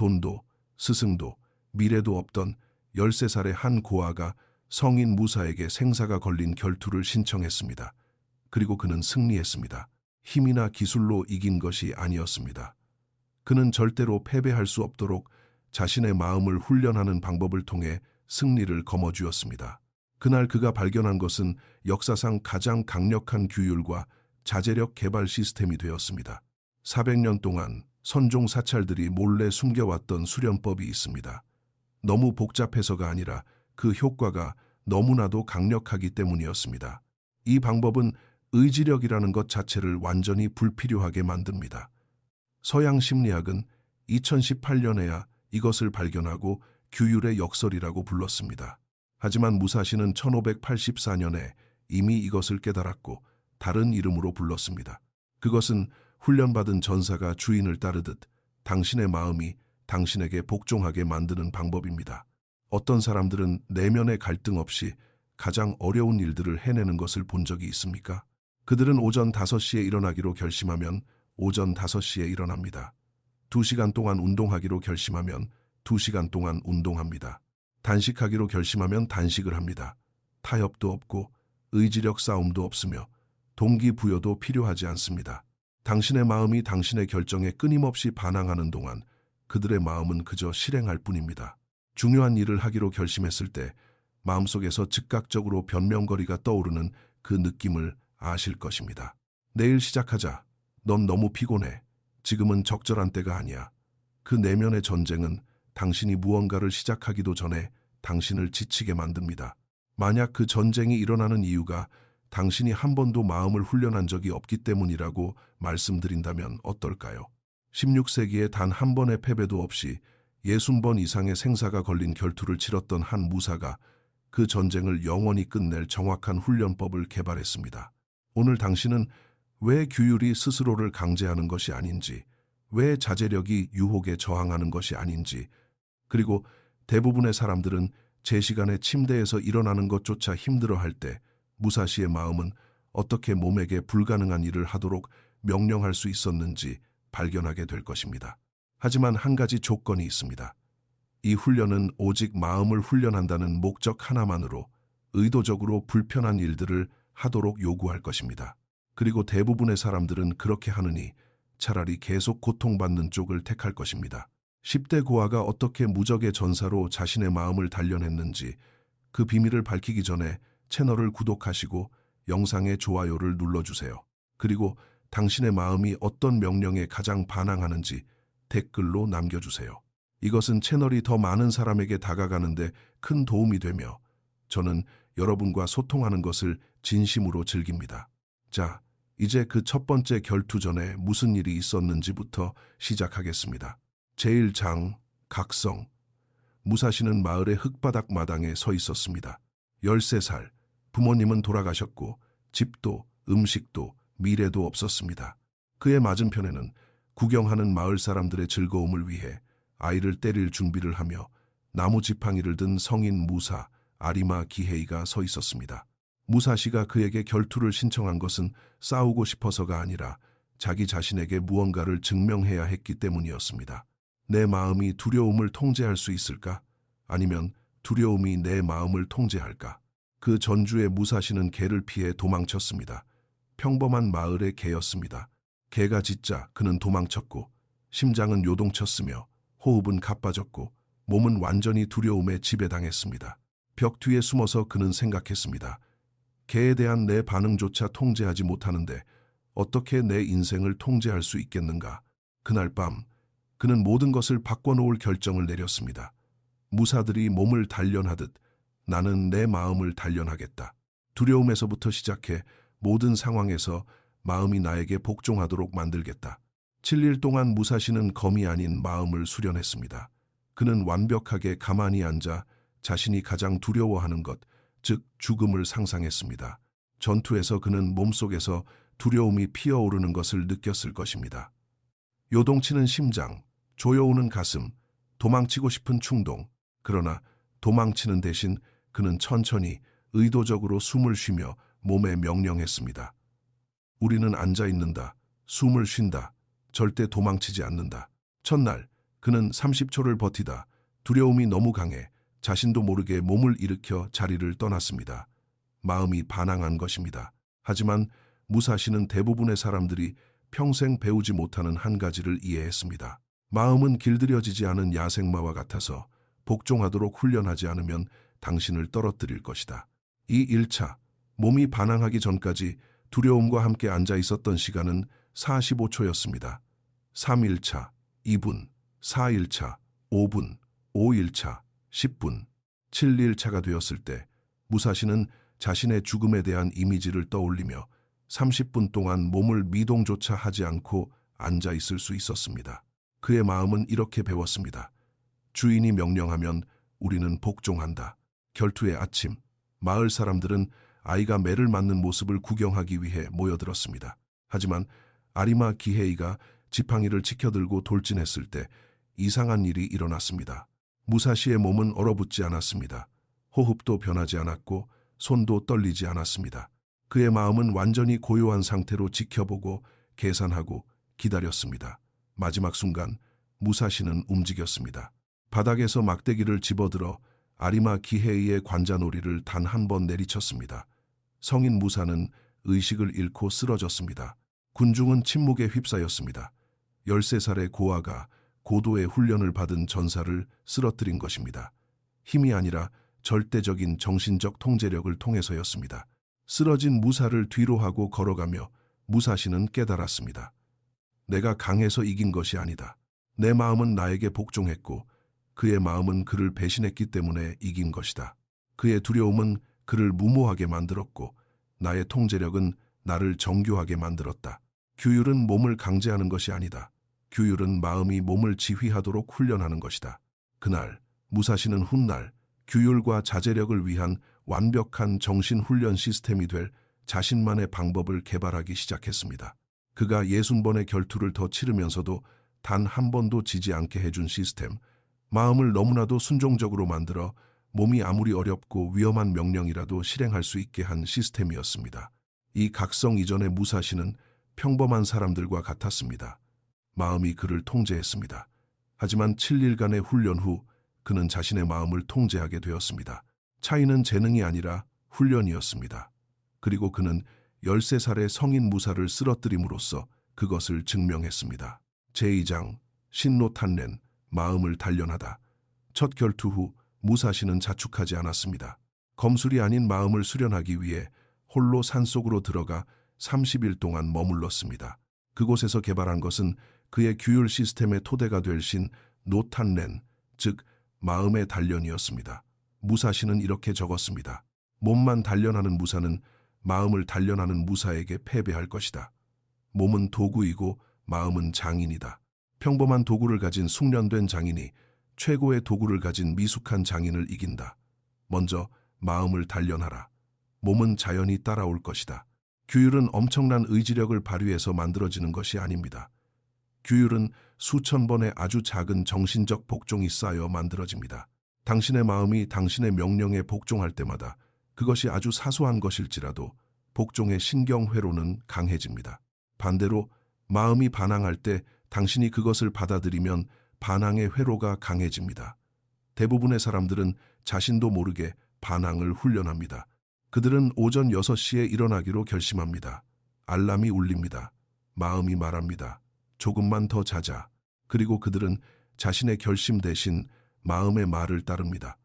돈도, 스승도, 미래도 없던 13살의 한 고아가 성인 무사에게 생사가 걸린 결투를 신청했습니다. 그리고 그는 승리했습니다. 힘이나 기술로 이긴 것이 아니었습니다. 그는 절대로 패배할 수 없도록 자신의 마음을 훈련하는 방법을 통해 승리를 거머쥐었습니다. 그날 그가 발견한 것은 역사상 가장 강력한 규율과 자제력 개발 시스템이 되었습니다. 400년 동안 선종 사찰들이 몰래 숨겨왔던 수련법이 있습니다. 너무 복잡해서가 아니라 그 효과가 너무나도 강력하기 때문이었습니다. 이 방법은 의지력이라는 것 자체를 완전히 불필요하게 만듭니다. 서양 심리학은 2018년에야 이것을 발견하고 규율의 역설이라고 불렀습니다. 하지만 무사시는 1584년에 이미 이것을 깨달았고 다른 이름으로 불렀습니다. 그것은 훈련받은 전사가 주인을 따르듯 당신의 마음이 당신에게 복종하게 만드는 방법입니다. 어떤 사람들은 내면의 갈등 없이 가장 어려운 일들을 해내는 것을 본 적이 있습니까? 그들은 오전 5시에 일어나기로 결심하면 오전 5시에 일어납니다. 2시간 동안 운동하기로 결심하면 2시간 동안 운동합니다. 단식하기로 결심하면 단식을 합니다. 타협도 없고 의지력 싸움도 없으며 동기부여도 필요하지 않습니다. 당신의 마음이 당신의 결정에 끊임없이 반항하는 동안 그들의 마음은 그저 실행할 뿐입니다. 중요한 일을 하기로 결심했을 때 마음속에서 즉각적으로 변명거리가 떠오르는 그 느낌을 아실 것입니다. 내일 시작하자. 넌 너무 피곤해. 지금은 적절한 때가 아니야. 그 내면의 전쟁은 당신이 무언가를 시작하기도 전에 당신을 지치게 만듭니다. 만약 그 전쟁이 일어나는 이유가 당신이 한 번도 마음을 훈련한 적이 없기 때문이라고 말씀드린다면 어떨까요? 16세기에 단 한 번의 패배도 없이 60번 이상의 생사가 걸린 결투를 치렀던 한 무사가 그 전쟁을 영원히 끝낼 정확한 훈련법을 개발했습니다. 오늘 당신은 왜 규율이 스스로를 강제하는 것이 아닌지, 왜 자제력이 유혹에 저항하는 것이 아닌지, 그리고 대부분의 사람들은 제 시간에 침대에서 일어나는 것조차 힘들어할 때 무사시의 마음은 어떻게 몸에게 불가능한 일을 하도록 명령할 수 있었는지 발견하게 될 것입니다. 하지만 한 가지 조건이 있습니다. 이 훈련은 오직 마음을 훈련한다는 목적 하나만으로 의도적으로 불편한 일들을 하도록 요구할 것입니다. 그리고 대부분의 사람들은 그렇게 하느니 차라리 계속 고통받는 쪽을 택할 것입니다. 10대 고아가 어떻게 무적의 전사로 자신의 마음을 단련했는지 그 비밀을 밝히기 전에 채널을 구독하시고 영상의 좋아요를 눌러주세요. 그리고 당신의 마음이 어떤 명령에 가장 반항하는지 댓글로 남겨주세요. 이것은 채널이 더 많은 사람에게 다가가는데 큰 도움이 되며 저는 여러분과 소통하는 것을 진심으로 즐깁니다. 자, 이제 그 첫 번째 결투 전에 무슨 일이 있었는지부터 시작하겠습니다. 제1장, 각성. 무사시는 마을의 흙바닥 마당에 서 있었습니다. 13살, 부모님은 돌아가셨고 집도 음식도 미래도 없었습니다. 그의 맞은편에는 구경하는 마을 사람들의 즐거움을 위해 아이를 때릴 준비를 하며 나무 지팡이를 든 성인 무사, 아리마 기헤이가 서 있었습니다. 무사시가 그에게 결투를 신청한 것은 싸우고 싶어서가 아니라 자기 자신에게 무언가를 증명해야 했기 때문이었습니다. 내 마음이 두려움을 통제할 수 있을까? 아니면 두려움이 내 마음을 통제할까? 그 전주에 무사시는 개를 피해 도망쳤습니다. 평범한 마을의 개였습니다. 개가 짖자 그는 도망쳤고 심장은 요동쳤으며 호흡은 가빠졌고 몸은 완전히 두려움에 지배당했습니다. 벽 뒤에 숨어서 그는 생각했습니다. 개에 대한 내 반응조차 통제하지 못하는데 어떻게 내 인생을 통제할 수 있겠는가? 그날 밤 그는 모든 것을 바꿔놓을 결정을 내렸습니다. 무사들이 몸을 단련하듯 나는 내 마음을 단련하겠다. 두려움에서부터 시작해 모든 상황에서 마음이 나에게 복종하도록 만들겠다. 7일 동안 무사시는 검이 아닌 마음을 수련했습니다. 그는 완벽하게 가만히 앉아 자신이 가장 두려워하는 것, 즉 죽음을 상상했습니다. 전투에서 그는 몸속에서 두려움이 피어오르는 것을 느꼈을 것입니다. 요동치는 심장, 조여오는 가슴, 도망치고 싶은 충동. 그러나 도망치는 대신 그는 천천히 의도적으로 숨을 쉬며 몸에 명령했습니다. 우리는 앉아 있는다. 숨을 쉰다. 절대 도망치지 않는다. 첫날 그는 30초를 버티다 두려움이 너무 강해 자신도 모르게 몸을 일으켜 자리를 떠났습니다. 마음이 반항한 것입니다. 하지만 무사시는 대부분의 사람들이 평생 배우지 못하는 한 가지를 이해했습니다. 마음은 길들여지지 않은 야생마와 같아서 복종하도록 훈련하지 않으면 당신을 떨어뜨릴 것이다. 이 1차, 몸이 반항하기 전까지 두려움과 함께 앉아 있었던 시간은 45초였습니다. 3일차, 2분, 4일차, 5분, 5일차, 10분, 7일차가 되었을 때 무사시는 자신의 죽음에 대한 이미지를 떠올리며 30분 동안 몸을 미동조차 하지 않고 앉아 있을 수 있었습니다. 그의 마음은 이렇게 배웠습니다. 주인이 명령하면 우리는 복종한다. 결투의 아침, 마을 사람들은 아이가 매를 맞는 모습을 구경하기 위해 모여들었습니다. 하지만 아리마 기헤이가 지팡이를 치켜들고 돌진했을 때 이상한 일이 일어났습니다. 무사시의 몸은 얼어붙지 않았습니다. 호흡도 변하지 않았고 손도 떨리지 않았습니다. 그의 마음은 완전히 고요한 상태로 지켜보고 계산하고 기다렸습니다. 마지막 순간 무사시는 움직였습니다. 바닥에서 막대기를 집어들어 아리마 기헤이의 관자놀이를 단 한 번 내리쳤습니다. 성인 무사는 의식을 잃고 쓰러졌습니다. 군중은 침묵에 휩싸였습니다. 13살의 고아가 고도의 훈련을 받은 전사를 쓰러뜨린 것입니다. 힘이 아니라 절대적인 정신적 통제력을 통해서였습니다. 쓰러진 무사를 뒤로 하고 걸어가며 무사시는 깨달았습니다. 내가 강해서 이긴 것이 아니다. 내 마음은 나에게 복종했고 그의 마음은 그를 배신했기 때문에 이긴 것이다. 그의 두려움은 그를 무모하게 만들었고 나의 통제력은 나를 정교하게 만들었다. 규율은 몸을 강제하는 것이 아니다. 규율은 마음이 몸을 지휘하도록 훈련하는 것이다. 그날 무사시는 훗날 규율과 자제력을 위한 완벽한 정신훈련 시스템이 될 자신만의 방법을 개발하기 시작했습니다. 그가 60번의 결투를 더 치르면서도 단 한 번도 지지 않게 해준 시스템, 마음을 너무나도 순종적으로 만들어 몸이 아무리 어렵고 위험한 명령이라도 실행할 수 있게 한 시스템이었습니다. 이 각성 이전의 무사시는 평범한 사람들과 같았습니다. 마음이 그를 통제했습니다. 하지만 7일간의 훈련 후 그는 자신의 마음을 통제하게 되었습니다. 차이는 재능이 아니라 훈련이었습니다. 그리고 그는 13살의 성인 무사를 쓰러뜨림으로써 그것을 증명했습니다. 제2장 신노탄렌 마음을 단련하다. 첫 결투 후 무사시는 자축하지 않았습니다. 검술이 아닌 마음을 수련하기 위해 홀로 산속으로 들어가 30일 동안 머물렀습니다. 그곳에서 개발한 것은 그의 규율 시스템의 토대가 될 신 노탄렌, 즉 마음의 단련이었습니다. 무사시는 이렇게 적었습니다. 몸만 단련하는 무사는 마음을 단련하는 무사에게 패배할 것이다. 몸은 도구이고 마음은 장인이다. 평범한 도구를 가진 숙련된 장인이 최고의 도구를 가진 미숙한 장인을 이긴다. 먼저 마음을 단련하라. 몸은 자연히 따라올 것이다. 규율은 엄청난 의지력을 발휘해서 만들어지는 것이 아닙니다. 규율은 수천 번의 아주 작은 정신적 복종이 쌓여 만들어집니다. 당신의 마음이 당신의 명령에 복종할 때마다 그것이 아주 사소한 것일지라도 복종의 신경회로는 강해집니다. 반대로 마음이 반항할 때 당신이 그것을 받아들이면 반항의 회로가 강해집니다. 대부분의 사람들은 자신도 모르게 반항을 훈련합니다. 그들은 오전 6시에 일어나기로 결심합니다. 알람이 울립니다. 마음이 말합니다. 조금만 더 자자. 그리고 그들은 자신의 결심 대신 마음의 말을 따릅니다.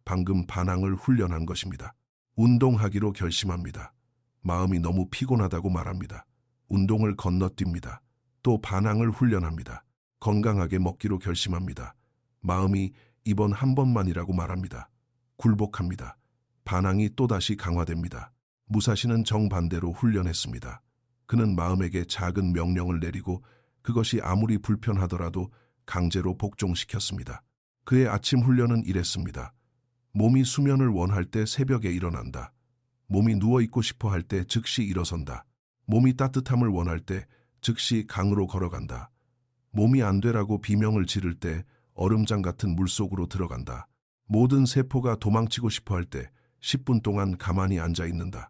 방금 반항을 훈련한 것입니다. 운동하기로 결심합니다. 마음이 너무 피곤하다고 말합니다. 운동을 건너뜁니다. 또 반항을 훈련합니다. 건강하게 먹기로 결심합니다. 마음이 이번 한 번만이라고 말합니다. 굴복합니다. 반항이 또다시 강화됩니다. 무사시는 정반대로 훈련했습니다. 그는 마음에게 작은 명령을 내리고 그것이 아무리 불편하더라도 강제로 복종시켰습니다. 그의 아침 훈련은 이랬습니다. 몸이 수면을 원할 때 새벽에 일어난다. 몸이 누워있고 싶어 할 때 즉시 일어선다. 몸이 따뜻함을 원할 때 즉시 강으로 걸어간다. 몸이 안 되라고 비명을 지를 때 얼음장 같은 물속으로 들어간다. 모든 세포가 도망치고 싶어 할 때 10분 동안 가만히 앉아 있는다.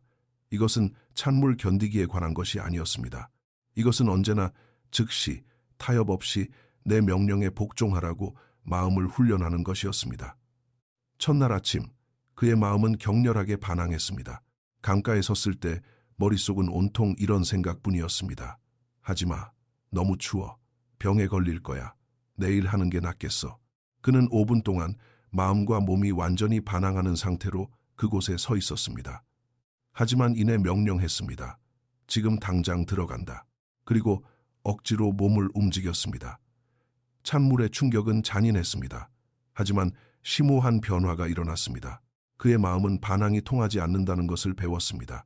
이것은 찬물 견디기에 관한 것이 아니었습니다. 이것은 언제나 즉시 타협 없이 내 명령에 복종하라고 마음을 훈련하는 것이었습니다. 첫날 아침 그의 마음은 격렬하게 반항했습니다. 강가에 섰을 때 머릿속은 온통 이런 생각뿐이었습니다. 하지마. 너무 추워. 병에 걸릴 거야. 내일 하는 게 낫겠어. 그는 5분 동안 마음과 몸이 완전히 반항하는 상태로 그곳에 서 있었습니다. 하지만 이내 명령했습니다. 지금 당장 들어간다. 그리고 억지로 몸을 움직였습니다. 찬물의 충격은 잔인했습니다. 하지만 심오한 변화가 일어났습니다. 그의 마음은 반항이 통하지 않는다는 것을 배웠습니다.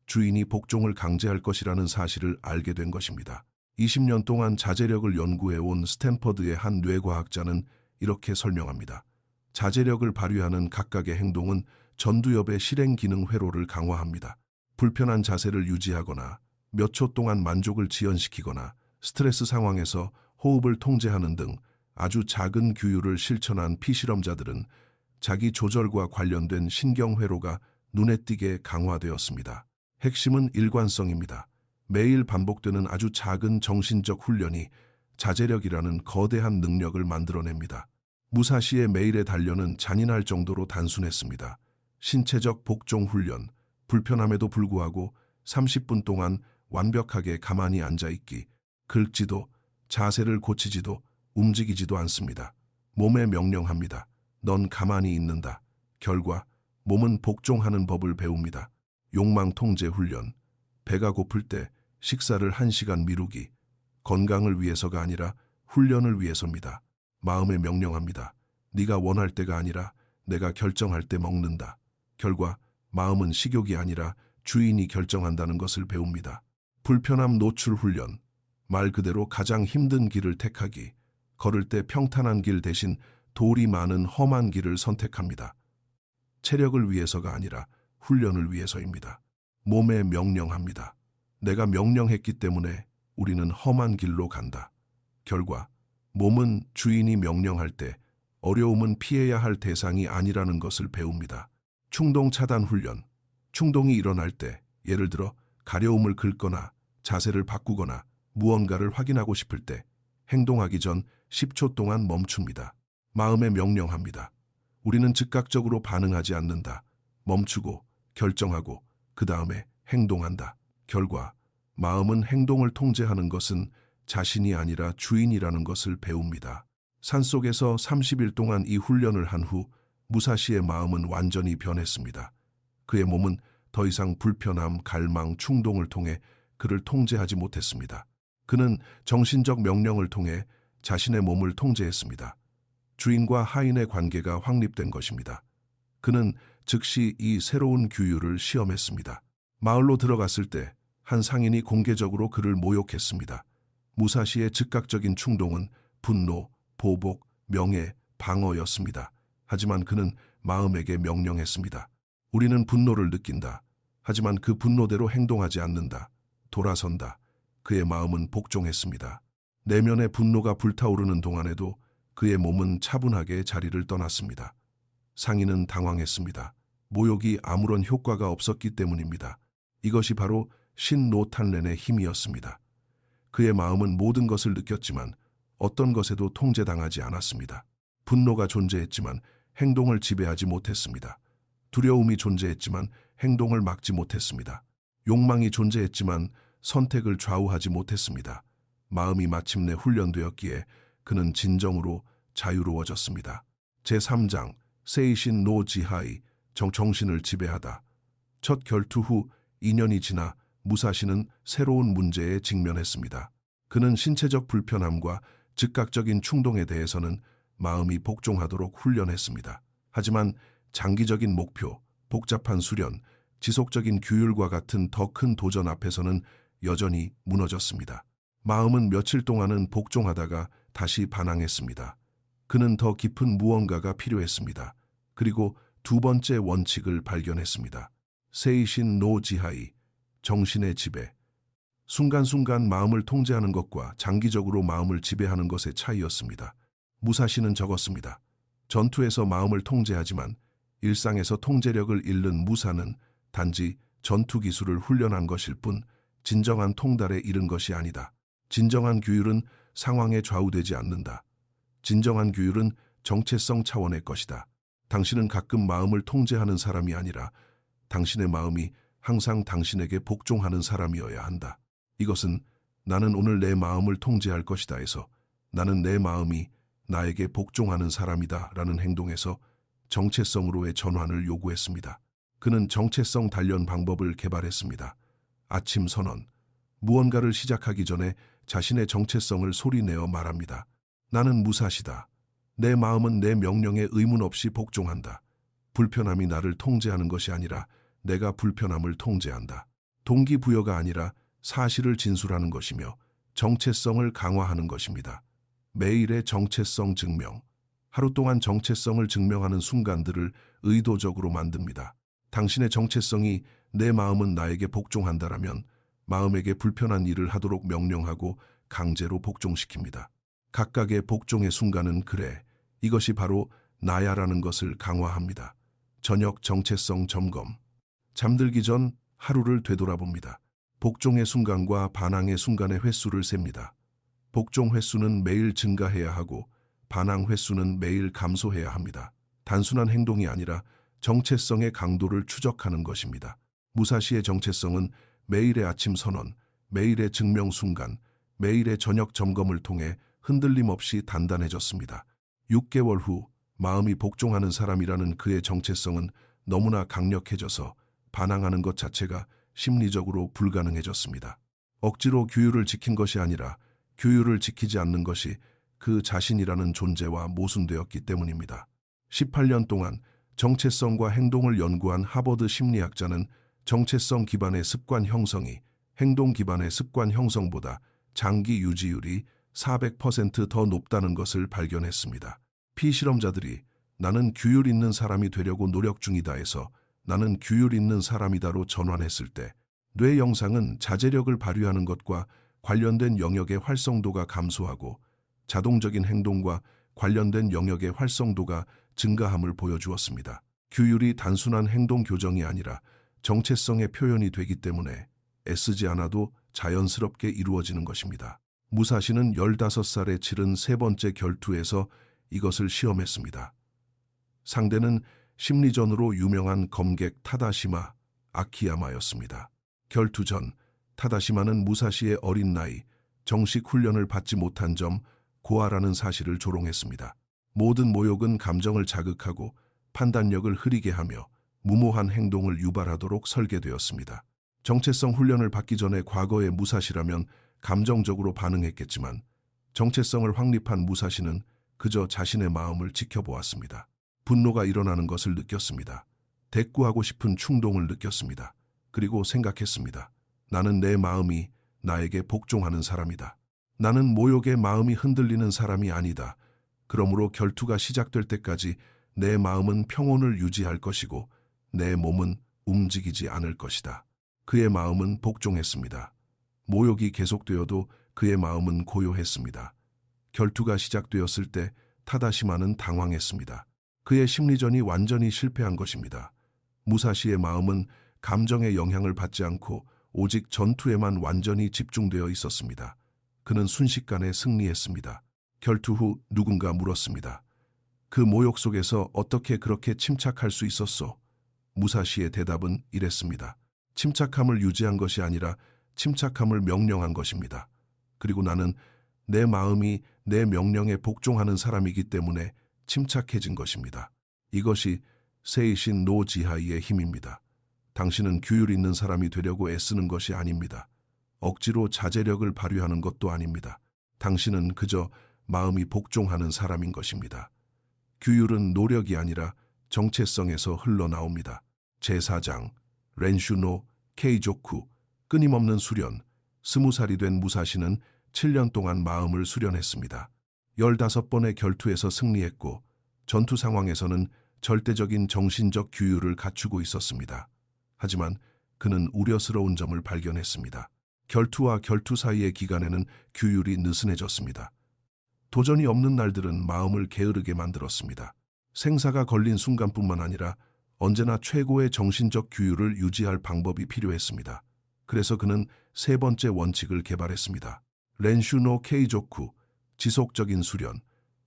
주인이 복종을 강제할 것이라는 사실을 알게 된 것입니다. 20년 동안 자제력을 연구해온 스탠퍼드의 한 뇌과학자는 이렇게 설명합니다. 자제력을 발휘하는 각각의 행동은 전두엽의 실행 기능 회로를 강화합니다. 불편한 자세를 유지하거나 몇 초 동안 만족을 지연시키거나 스트레스 상황에서 호흡을 통제하는 등 아주 작은 규율을 실천한 피실험자들은 자기 조절과 관련된 신경회로가 눈에 띄게 강화되었습니다. 핵심은 일관성입니다. 매일 반복되는 아주 작은 정신적 훈련이 자제력이라는 거대한 능력을 만들어냅니다. 무사시의 매일의 단련은 잔인할 정도로 단순했습니다. 신체적 복종 훈련, 불편함에도 불구하고 30분 동안 완벽하게 가만히 앉아있기, 긁지도, 자세를 고치지도, 움직이지도 않습니다. 몸에 명령합니다. 넌 가만히 있는다. 결과, 몸은 복종하는 법을 배웁니다. 욕망 통제 훈련, 배가 고플 때 식사를 1시간 미루기, 건강을 위해서가 아니라 훈련을 위해서입니다. 마음에 명령합니다. 네가 원할 때가 아니라 내가 결정할 때 먹는다. 결과, 마음은 식욕이 아니라 주인이 결정한다는 것을 배웁니다. 불편함 노출 훈련, 말 그대로 가장 힘든 길을 택하기, 걸을 때 평탄한 길 대신 돌이 많은 험한 길을 선택합니다. 체력을 위해서가 아니라 훈련을 위해서입니다. 몸에 명령합니다. 내가 명령했기 때문에 우리는 험한 길로 간다. 결과, 몸은 주인이 명령할 때 어려움은 피해야 할 대상이 아니라는 것을 배웁니다. 충동 차단 훈련, 충동이 일어날 때 예를 들어 가려움을 긁거나 자세를 바꾸거나 무언가를 확인하고 싶을 때 행동하기 전 10초 동안 멈춥니다. 마음에 명령합니다. 우리는 즉각적으로 반응하지 않는다. 멈추고 결정하고 그 다음에 행동한다. 결과, 마음은 행동을 통제하는 것은 자신이 아니라 주인이라는 것을 배웁니다. 산속에서 30일 동안 이 훈련을 한 후 무사시의 마음은 완전히 변했습니다. 그의 몸은 더 이상 불편함, 갈망, 충동을 통해 그를 통제하지 못했습니다. 그는 정신적 명령을 통해 자신의 몸을 통제했습니다. 주인과 하인의 관계가 확립된 것입니다. 그는 즉시 이 새로운 규율을 시험했습니다. 마을로 들어갔을 때 한 상인이 공개적으로 그를 모욕했습니다. 무사시의 즉각적인 충동은 분노, 보복, 명예, 방어였습니다. 하지만 그는 마음에게 명령했습니다. 우리는 분노를 느낀다. 하지만 그 분노대로 행동하지 않는다. 돌아선다. 그의 마음은 복종했습니다. 내면의 분노가 불타오르는 동안에도 그의 몸은 차분하게 자리를 떠났습니다. 상인은 당황했습니다. 모욕이 아무런 효과가 없었기 때문입니다. 이것이 바로 신노탄렌의 힘이었습니다. 그의 마음은 모든 것을 느꼈지만 어떤 것에도 통제당하지 않았습니다. 분노가 존재했지만 행동을 지배하지 못했습니다. 두려움이 존재했지만 행동을 막지 못했습니다. 욕망이 존재했지만 선택을 좌우하지 못했습니다. 마음이 마침내 훈련되었기에 그는 진정으로 자유로워졌습니다. 제3장 세이신 노 지하이 정신을 지배하다. 첫 결투 후 2년이 지나 무사시는 새로운 문제에 직면했습니다. 그는 신체적 불편함과 즉각적인 충동에 대해서는 마음이 복종하도록 훈련했습니다. 하지만 장기적인 목표, 복잡한 수련, 지속적인 규율과 같은 더 큰 도전 앞에서는 여전히 무너졌습니다. 마음은 며칠 동안은 복종하다가 다시 반항했습니다. 그는 더 깊은 무언가가 필요했습니다. 그리고 두 번째 원칙을 발견했습니다. 세이신 노 지하이, 정신의 지배. 순간순간 마음을 통제하는 것과 장기적으로 마음을 지배하는 것의 차이였습니다. 무사시는 적었습니다. 전투에서 마음을 통제하지만 일상에서 통제력을 잃는 무사는 단지 전투 기술을 훈련한 것일 뿐 진정한 통달에 이른 것이 아니다. 진정한 규율은 상황에 좌우되지 않는다. 진정한 규율은 정체성 차원의 것이다. 당신은 가끔 마음을 통제하는 사람이 아니라 당신의 마음이 항상 당신에게 복종하는 사람이어야 한다. 이것은 나는 오늘 내 마음을 통제할 것이다 해서 나는 내 마음이 나에게 복종하는 사람이다 라는 행동에서 정체성으로의 전환을 요구했습니다. 그는 정체성 단련 방법을 개발했습니다. 아침 선언. 무언가를 시작하기 전에 자신의 정체성을 소리내어 말합니다. 나는 무사시다. 내 마음은 내 명령에 의문 없이 복종한다. 불편함이 나를 통제하는 것이 아니라 내가 불편함을 통제한다. 동기부여가 아니라 사실을 진술하는 것이며 정체성을 강화하는 것입니다. 매일의 정체성 증명. 하루 동안 정체성을 증명하는 순간들을 의도적으로 만듭니다. 당신의 정체성이 내 마음은 나에게 복종한다라면 마음에게 불편한 일을 하도록 명령하고 강제로 복종시킵니다. 각각의 복종의 순간은 그래, 이것이 바로 나야라는 것을 강화합니다. 저녁 정체성 점검. 잠들기 전 하루를 되돌아봅니다. 복종의 순간과 반항의 순간의 횟수를 셉니다. 복종 횟수는 매일 증가해야 하고 반항 횟수는 매일 감소해야 합니다. 단순한 행동이 아니라 정체성의 강도를 추적하는 것입니다. 무사시의 정체성은 매일의 아침 선언, 매일의 증명 순간, 매일의 저녁 점검을 통해 흔들림 없이 단단해졌습니다. 6개월 후 마음이 복종하는 사람이라는 그의 정체성은 너무나 강력해져서 반항하는 것 자체가 심리적으로 불가능해졌습니다. 억지로 규율을 지킨 것이 아니라 규율을 지키지 않는 것이 그 자신이라는 존재와 모순되었기 때문입니다. 18년 동안 정체성과 행동을 연구한 하버드 심리학자는 정체성 기반의 습관 형성이 행동 기반의 습관 형성보다 장기 유지율이 400% 더 높다는 것을 발견했습니다. 피실험자들이 나는 규율 있는 사람이 되려고 노력 중이다 해서 나는 규율 있는 사람이다로 전환했을 때 뇌 영상은 자제력을 발휘하는 것과 관련된 영역의 활성도가 감소하고 자동적인 행동과 관련된 영역의 활성도가 증가함을 보여주었습니다. 규율이 단순한 행동 교정이 아니라 정체성의 표현이 되기 때문에 애쓰지 않아도 자연스럽게 이루어지는 것입니다. 무사시는 15살에 치른 세 번째 결투에서 이것을 시험했습니다. 상대는 심리전으로 유명한 검객 타다시마 아키야마였습니다. 결투 전 타다시마는 무사시의 어린 나이, 정식 훈련을 받지 못한 점, 고아라는 사실을 조롱했습니다. 모든 모욕은 감정을 자극하고 판단력을 흐리게 하며 무모한 행동을 유발하도록 설계되었습니다. 정체성 훈련을 받기 전에 과거의 무사시라면 감정적으로 반응했겠지만 정체성을 확립한 무사시는 그저 자신의 마음을 지켜보았습니다. 분노가 일어나는 것을 느꼈습니다. 대꾸하고 싶은 충동을 느꼈습니다. 그리고 생각했습니다. 나는 내 마음이 나에게 복종하는 사람이다. 나는 모욕의 마음이 흔들리는 사람이 아니다. 그러므로 결투가 시작될 때까지 내 마음은 평온을 유지할 것이고 내 몸은 움직이지 않을 것이다. 그의 마음은 복종했습니다. 모욕이 계속되어도 그의 마음은 고요했습니다. 결투가 시작되었을 때 타다시마는 당황했습니다. 그의 심리전이 완전히 실패한 것입니다. 무사시의 마음은 감정의 영향을 받지 않고 오직 전투에만 완전히 집중되어 있었습니다. 그는 순식간에 승리했습니다. 결투 후 누군가 물었습니다. 그 모욕 속에서 어떻게 그렇게 침착할 수 있었소? 무사시의 대답은 이랬습니다. 침착함을 유지한 것이 아니라 침착함을 명령한 것입니다. 그리고 나는 내 마음이 내 명령에 복종하는 사람이기 때문에 침착해진 것입니다. 이것이 세이신 노지하이의 힘입니다. 당신은 규율 있는 사람이 되려고 애쓰는 것이 아닙니다. 억지로 자제력을 발휘하는 것도 아닙니다. 당신은 그저 마음이 복종하는 사람인 것입니다. 규율은 노력이 아니라 정체성에서 흘러나옵니다. 제4장, 렌슈노 케이조쿠, 끊임없는 수련. 20살이 된 무사시는 7년 동안 마음을 수련했습니다. 15번의 결투에서 승리했고 전투 상황에서는 절대적인 정신적 규율을 갖추고 있었습니다. 하지만 그는 우려스러운 점을 발견했습니다. 결투와 결투 사이의 기간에는 규율이 느슨해졌습니다. 도전이 없는 날들은 마음을 게으르게 만들었습니다. 생사가 걸린 순간뿐만 아니라 언제나 최고의 정신적 규율을 유지할 방법이 필요했습니다. 그래서 그는 세 번째 원칙을 개발했습니다. 렌슈노 케이조쿠, 지속적인 수련,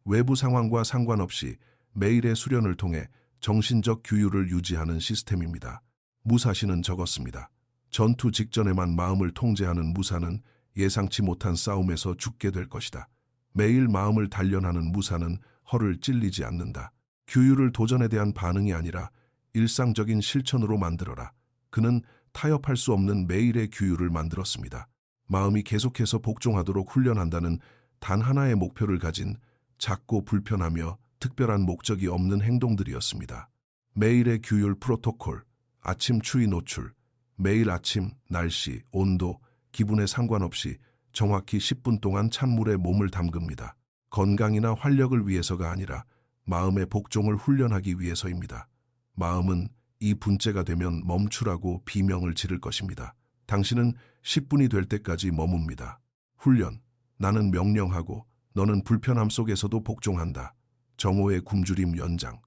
외부 상황과 상관없이 매일의 수련을 통해 정신적 규율을 유지하는 시스템입니다. 무사시는 적었습니다. 전투 직전에만 마음을 통제하는 무사는 예상치 못한 싸움에서 죽게 될 것이다. 매일 마음을 단련하는 무사는 허를 찔리지 않는다. 규율을 도전에 대한 반응이 아니라 일상적인 실천으로 만들어라. 그는 타협할 수 없는 매일의 규율을 만들었습니다. 마음이 계속해서 복종하도록 훈련한다는 단 하나의 목표를 가진 작고 불편하며 특별한 목적이 없는 행동들이었습니다. 매일의 규율 프로토콜, 아침 추위 노출, 매일 아침, 날씨, 온도, 기분에 상관없이 정확히 10분 동안 찬물에 몸을 담급니다. 건강이나 활력을 위해서가 아니라 마음의 복종을 훈련하기 위해서입니다. 마음은 이 분째가 되면 멈추라고 비명을 지를 것입니다. 당신은 10분이 될 때까지 머뭅니다. 훈련, 나는 명령하고 너는 불편함 속에서도 복종한다. 정오의 굶주림 연장.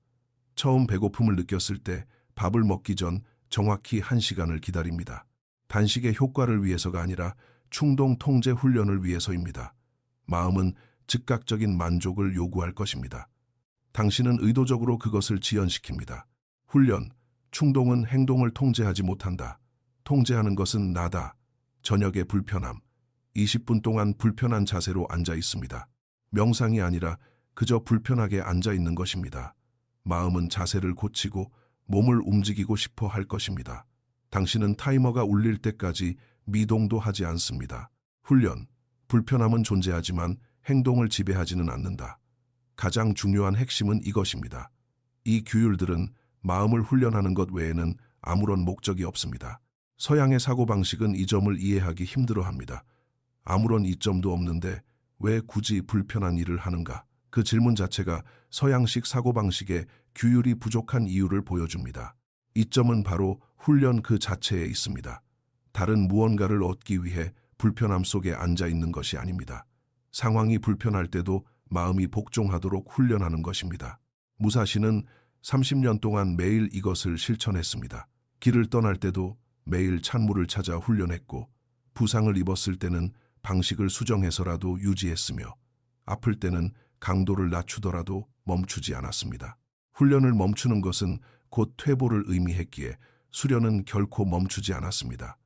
처음 배고픔을 느꼈을 때 밥을 먹기 전 정확히 1시간을 기다립니다. 단식의 효과를 위해서가 아니라 충동 통제 훈련을 위해서입니다. 마음은 즉각적인 만족을 요구할 것입니다. 당신은 의도적으로 그것을 지연시킵니다. 훈련, 충동은 행동을 통제하지 못한다. 통제하는 것은 나다. 저녁의 불편함. 20분 동안 불편한 자세로 앉아 있습니다. 명상이 아니라 그저 불편하게 앉아 있는 것입니다. 마음은 자세를 고치고 몸을 움직이고 싶어 할 것입니다. 당신은 타이머가 울릴 때까지 미동도 하지 않습니다. 훈련, 불편함은 존재하지만 행동을 지배하지는 않는다. 가장 중요한 핵심은 이것입니다. 이 규율들은 마음을 훈련하는 것 외에는 아무런 목적이 없습니다. 서양의 사고방식은 이 점을 이해하기 힘들어합니다. 아무런 이점도 없는데 왜 굳이 불편한 일을 하는가? 그 질문 자체가 서양식 사고방식의 규율이 부족한 이유를 보여줍니다. 이점은 바로 훈련 그 자체에 있습니다. 다른 무언가를 얻기 위해 불편함 속에 앉아 있는 것이 아닙니다. 상황이 불편할 때도 마음이 복종하도록 훈련하는 것입니다. 무사시는 30년 동안 매일 이것을 실천했습니다. 길을 떠날 때도 매일 찬물을 찾아 훈련했고, 부상을 입었을 때는 방식을 수정해서라도 유지했으며, 아플 때는 강도를 낮추더라도 멈추지 않았습니다. 훈련을 멈추는 것은 곧 퇴보를 의미했기에 수련은 결코 멈추지 않았습니다.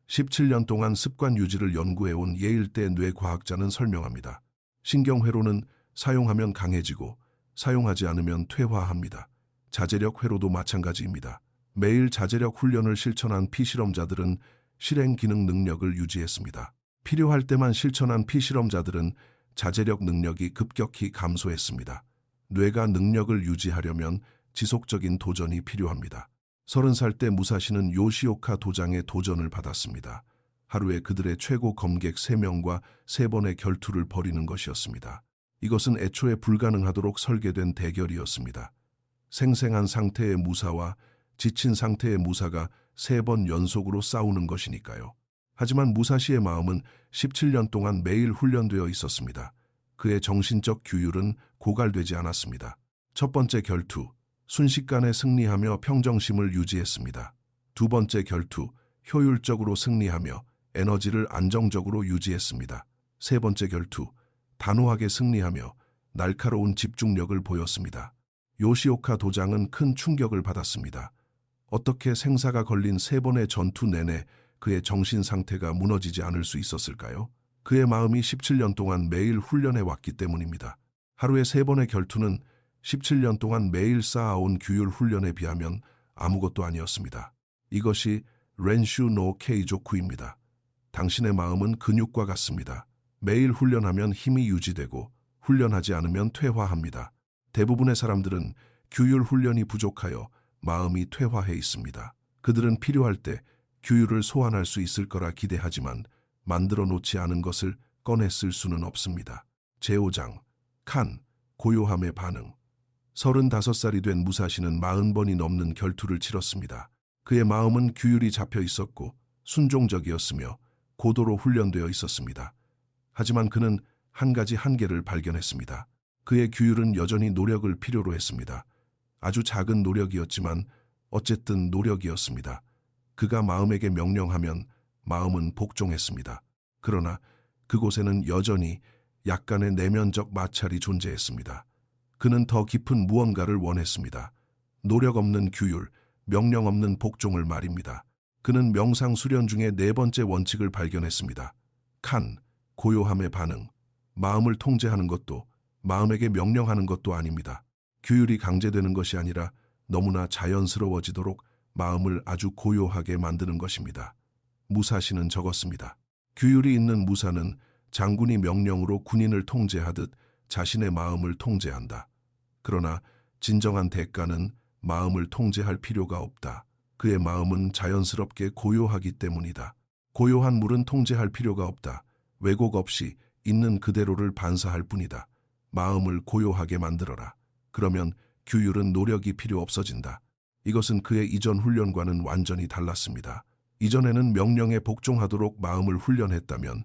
17년 동안 습관 유지를 연구해온 예일대 뇌과학자는 설명합니다. 신경회로는 사용하면 강해지고 사용하지 않으면 퇴화합니다. 자제력 회로도 마찬가지입니다. 매일 자제력 훈련을 실천한 피실험자들은 실행 기능 능력을 유지했습니다. 필요할 때만 실천한 피실험자들은 자제력 능력이 급격히 감소했습니다. 뇌가 능력을 유지하려면 지속적인 도전이 필요합니다. 30살 때 무사시는 요시오카 도장의 도전을 받았습니다. 하루에 그들의 최고 검객 3명과 3번의 결투를 벌이는 것이었습니다. 이것은 애초에 불가능하도록 설계된 대결이었습니다. 생생한 상태의 무사와 지친 상태의 무사가 3번 연속으로 싸우는 것이니까요. 하지만 무사시의 마음은 17년 동안 매일 훈련되어 있었습니다. 그의 정신적 규율은 고갈되지 않았습니다. 첫 번째 결투, 순식간에 승리하며 평정심을 유지했습니다. 두 번째 결투, 효율적으로 승리하며 에너지를 안정적으로 유지했습니다. 세 번째 결투, 단호하게 승리하며 날카로운 집중력을 보였습니다. 요시오카 도장은 큰 충격을 받았습니다. 어떻게 생사가 걸린 3번의 전투 내내 그의 정신 상태가 무너지지 않을 수 있었을까요? 그의 마음이 17년 동안 매일 훈련해 왔기 때문입니다. 하루에 3번의 결투는 17년 동안 매일 쌓아온 규율 훈련에 비하면 아무것도 아니었습니다. 이것이 렌슈 노 케이조쿠입니다. 당신의 마음은 근육과 같습니다. 매일 훈련하면 힘이 유지되고 훈련하지 않으면 퇴화합니다. 대부분의 사람들은 규율 훈련이 부족하여 마음이 퇴화해 있습니다. 그들은 필요할 때 규율을 소환할 수 있을 거라 기대하지만 만들어 놓지 않은 것을 꺼내 쓸 수는 없습니다. 제5장, 칸, 고요함의 반응. 35살이 된 무사시는 40번이 넘는 결투를 치렀습니다. 그의 마음은 규율이 잡혀 있었고 순종적이었으며 고도로 훈련되어 있었습니다. 하지만 그는 한 가지 한계를 발견했습니다. 그의 규율은 여전히 노력을 필요로 했습니다. 아주 작은 노력이었지만 어쨌든 노력이었습니다. 그가 마음에게 명령하면 마음은 복종했습니다. 그러나 그곳에는 여전히 약간의 내면적 마찰이 존재했습니다. 그는 더 깊은 무언가를 원했습니다. 노력 없는 규율, 명령 없는 복종을 말입니다. 그는 명상 수련 중에 네 번째 원칙을 발견했습니다. 칸, 고요함의 반응. 마음을 통제하는 것도 마음에게 명령하는 것도 아닙니다. 규율이 강제되는 것이 아니라 너무나 자연스러워지도록 마음을 아주 고요하게 만드는 것입니다. 무사시는 적었습니다. 규율이 있는 무사는 장군이 명령으로 군인을 통제하듯 자신의 마음을 통제한다. 그러나 진정한 대가는 마음을 통제할 필요가 없다. 그의 마음은 자연스럽게 고요하기 때문이다. 고요한 물은 통제할 필요가 없다. 왜곡 없이 있는 그대로를 반사할 뿐이다. 마음을 고요하게 만들어라. 그러면 규율은 노력이 필요 없어진다. 이것은 그의 이전 훈련과는 완전히 달랐습니다. 이전에는 명령에 복종하도록 마음을 훈련했다면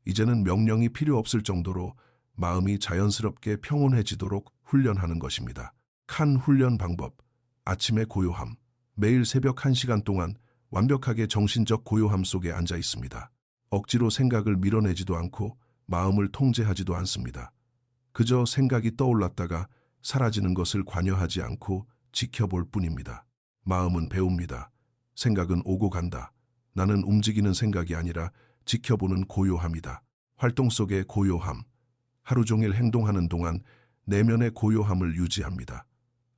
이제는 명령이 필요 없을 정도로 마음이 자연스럽게 평온해지도록 훈련하는 것입니다. 칸 훈련 방법. 아침의 고요함. 매일 새벽 1시간 동안 완벽하게 정신적 고요함 속에 앉아 있습니다. 억지로 생각을 밀어내지도 않고 마음을 통제하지도 않습니다. 그저 생각이 떠올랐다가 사라지는 것을 관여하지 않고 지켜볼 뿐입니다. 마음은 배웁니다. 생각은 오고 간다. 나는 움직이는 생각이 아니라 지켜보는 고요함이다. 활동 속의 고요함. 하루 종일 행동하는 동안 내면의 고요함을 유지합니다.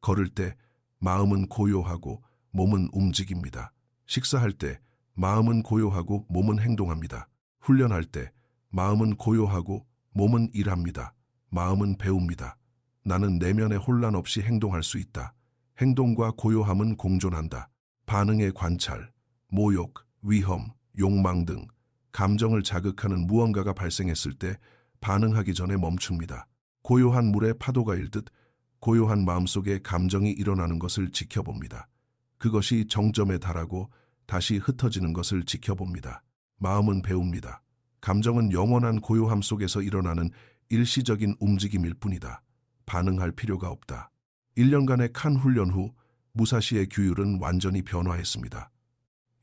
걸을 때 마음은 고요하고 몸은 움직입니다. 식사할 때 마음은 고요하고 몸은 행동합니다. 훈련할 때 마음은 고요하고 몸은 일합니다. 마음은 배웁니다. 나는 내면의 혼란 없이 행동할 수 있다. 행동과 고요함은 공존한다. 반응의 관찰, 모욕, 위험, 욕망 등 감정을 자극하는 무언가가 발생했을 때 반응하기 전에 멈춥니다. 고요한 물에 파도가 일듯 고요한 마음속에 감정이 일어나는 것을 지켜봅니다. 그것이 정점에 달하고 다시 흩어지는 것을 지켜봅니다. 마음은 배웁니다. 감정은 영원한 고요함 속에서 일어나는 일시적인 움직임일 뿐이다. 반응할 필요가 없다. 1년간의 칸 훈련 후 무사시의 규율은 완전히 변화했습니다.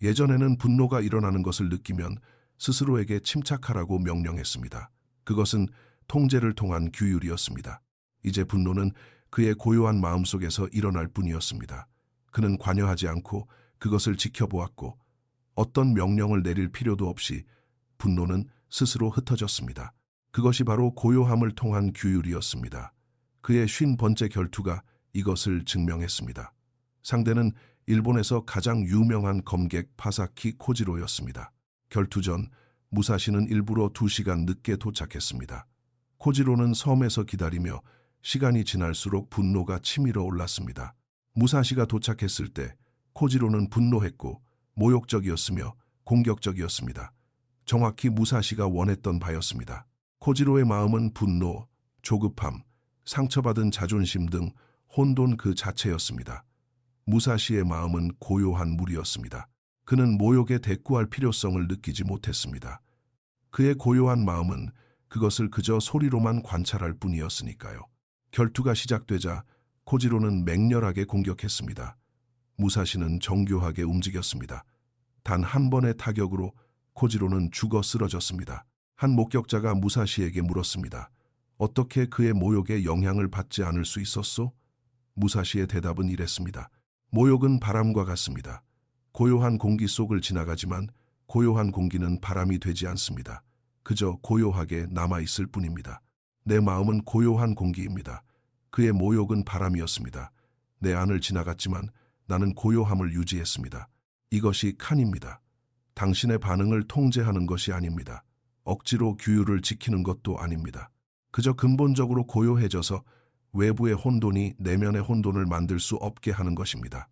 예전에는 분노가 일어나는 것을 느끼면 스스로에게 침착하라고 명령했습니다. 그것은 통제를 통한 규율이었습니다. 이제 분노는 그의 고요한 마음속에서 일어날 뿐이었습니다. 그는 관여하지 않고 그것을 지켜보았고 어떤 명령을 내릴 필요도 없이 분노는 스스로 흩어졌습니다. 그것이 바로 고요함을 통한 규율이었습니다. 그의 50번째 결투가 이것을 증명했습니다. 상대는 일본에서 가장 유명한 검객 파사키 코지로였습니다. 결투 전 무사시는 일부러 2시간 늦게 도착했습니다. 코지로는 섬에서 기다리며 시간이 지날수록 분노가 치밀어 올랐습니다. 무사시가 도착했을 때 코지로는 분노했고 모욕적이었으며 공격적이었습니다. 정확히 무사시가 원했던 바였습니다. 코지로의 마음은 분노, 조급함, 상처받은 자존심 등 혼돈 그 자체였습니다. 무사시의 마음은 고요한 물이었습니다. 그는 모욕에 대꾸할 필요성을 느끼지 못했습니다. 그의 고요한 마음은 그것을 그저 소리로만 관찰할 뿐이었으니까요. 결투가 시작되자 코지로는 맹렬하게 공격했습니다. 무사시는 정교하게 움직였습니다. 단 한 번의 타격으로 코지로는 죽어 쓰러졌습니다. 한 목격자가 무사시에게 물었습니다. 어떻게 그의 모욕에 영향을 받지 않을 수 있었소? 무사시의 대답은 이랬습니다. 모욕은 바람과 같습니다. 고요한 공기 속을 지나가지만 고요한 공기는 바람이 되지 않습니다. 그저 고요하게 남아있을 뿐입니다. 내 마음은 고요한 공기입니다. 그의 모욕은 바람이었습니다. 내 안을 지나갔지만 나는 고요함을 유지했습니다. 이것이 칸입니다. 당신의 반응을 통제하는 것이 아닙니다. 억지로 규율을 지키는 것도 아닙니다. 그저 근본적으로 고요해져서 외부의 혼돈이 내면의 혼돈을 만들 수 없게 하는 것입니다.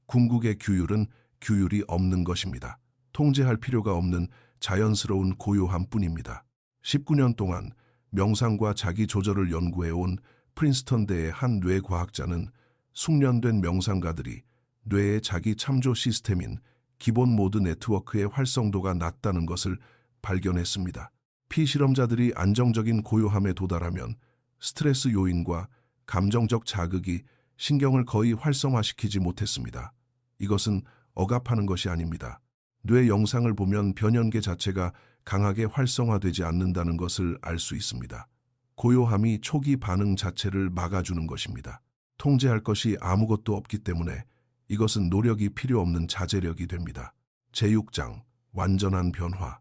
궁극의 규율은 규율이 없는 것입니다. 통제할 필요가 없는 자연스러운 고요함 뿐입니다. 19년 동안 명상과 자기 조절을 연구해온 프린스턴대의 한 뇌과학자는 숙련된 명상가들이 뇌의 자기 참조 시스템인 기본 모드 네트워크의 활성도가 낮다는 것을 발견했습니다. 피실험자들이 안정적인 고요함에 도달하면 스트레스 요인과 감정적 자극이 신경을 거의 활성화시키지 못했습니다. 이것은 억압하는 것이 아닙니다. 뇌 영상을 보면 변연계 자체가 강하게 활성화되지 않는다는 것을 알 수 있습니다. 고요함이 초기 반응 자체를 막아주는 것입니다. 통제할 것이 아무것도 없기 때문에 이것은 노력이 필요 없는 자제력이 됩니다. 제6장 완전한 변화.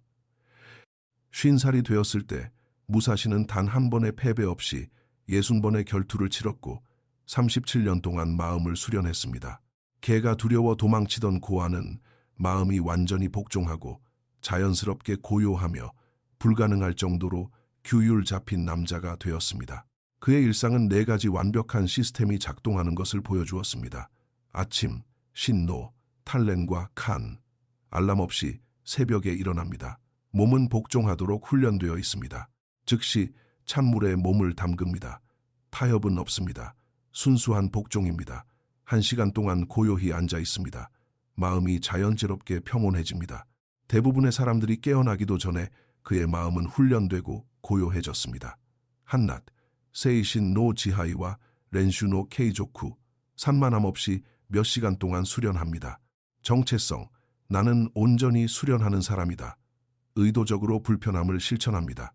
50살이 되었을 때 무사시는 단 한 번의 패배 없이 60번의 결투를 치렀고 37년 동안 마음을 수련했습니다. 개가 두려워 도망치던 고아는 마음이 완전히 복종하고 자연스럽게 고요하며 불가능할 정도로 규율 잡힌 남자가 되었습니다. 그의 일상은 4가지 완벽한 시스템이 작동하는 것을 보여주었습니다. 아침, 신노, 탈렌과 칸. 알람 없이 새벽에 일어납니다. 몸은 복종하도록 훈련되어 있습니다. 즉시 찬물에 몸을 담급니다. 타협은 없습니다. 순수한 복종입니다. 1시간 동안 고요히 앉아 있습니다. 마음이 자연스럽게 평온해집니다. 대부분의 사람들이 깨어나기도 전에 그의 마음은 훈련되고 고요해졌습니다. 한낮, 세이신 노 지하이와 렌슈노 케이조쿠, 산만함 없이 몇 시간 동안 수련합니다. 정체성, 나는 온전히 수련하는 사람이다. 의도적으로 불편함을 실천합니다.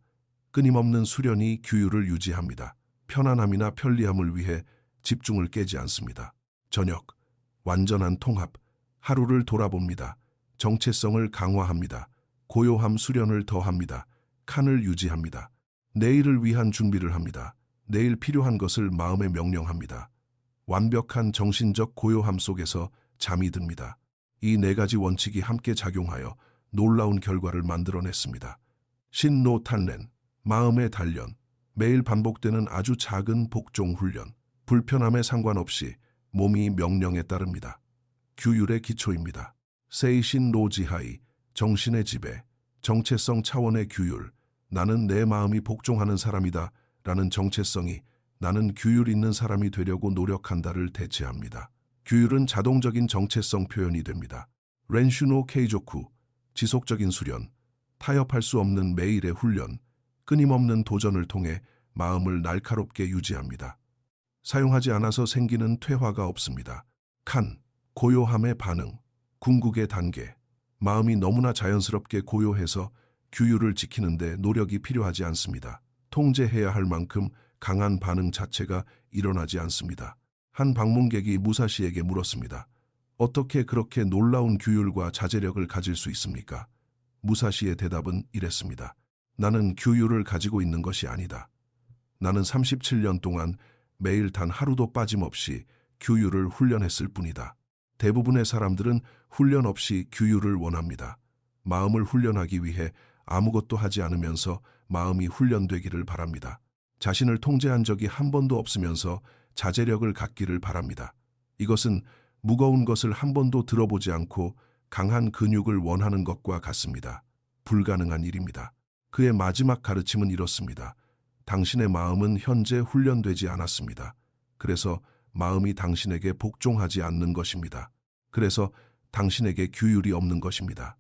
끊임없는 수련이 규율을 유지합니다. 편안함이나 편리함을 위해 집중을 깨지 않습니다. 저녁, 완전한 통합, 하루를 돌아봅니다. 정체성을 강화합니다. 고요함 수련을 더합니다. 칸을 유지합니다. 내일을 위한 준비를 합니다. 내일 필요한 것을 마음에 명령합니다. 완벽한 정신적 고요함 속에서 잠이 듭니다. 이 4가지 원칙이 함께 작용하여 놀라운 결과를 만들어냈습니다. 신노 탄렌, 마음의 단련, 매일 반복되는 아주 작은 복종 훈련, 불편함에 상관없이 몸이 명령에 따릅니다. 규율의 기초입니다. 세이신 노지하이, 정신의 지배, 정체성 차원의 규율, 나는 내 마음이 복종하는 사람이다 라는 정체성이 나는 규율 있는 사람이 되려고 노력한다를 대체합니다. 규율은 자동적인 정체성 표현이 됩니다. 렌슈노 케이조쿠, 지속적인 수련, 타협할 수 없는 매일의 훈련, 끊임없는 도전을 통해 마음을 날카롭게 유지합니다. 사용하지 않아서 생기는 퇴화가 없습니다. 칸, 고요함의 반응, 궁극의 단계, 마음이 너무나 자연스럽게 고요해서 규율을 지키는데 노력이 필요하지 않습니다. 통제해야 할 만큼 강한 반응 자체가 일어나지 않습니다. 한 방문객이 무사시에게 물었습니다. 어떻게 그렇게 놀라운 규율과 자제력을 가질 수 있습니까? 무사시의 대답은 이랬습니다. 나는 규율을 가지고 있는 것이 아니다. 나는 37년 동안 매일 단 하루도 빠짐없이 규율을 훈련했을 뿐이다. 대부분의 사람들은 훈련 없이 규율을 원합니다. 마음을 훈련하기 위해 아무것도 하지 않으면서 마음이 훈련되기를 바랍니다. 자신을 통제한 적이 한 번도 없으면서 자제력을 갖기를 바랍니다. 이것은 무거운 것을 한 번도 들어보지 않고 강한 근육을 원하는 것과 같습니다. 불가능한 일입니다. 그의 마지막 가르침은 이렇습니다. 당신의 마음은 현재 훈련되지 않았습니다. 그래서 마음이 당신에게 복종하지 않는 것입니다. 그래서 당신에게 규율이 없는 것입니다.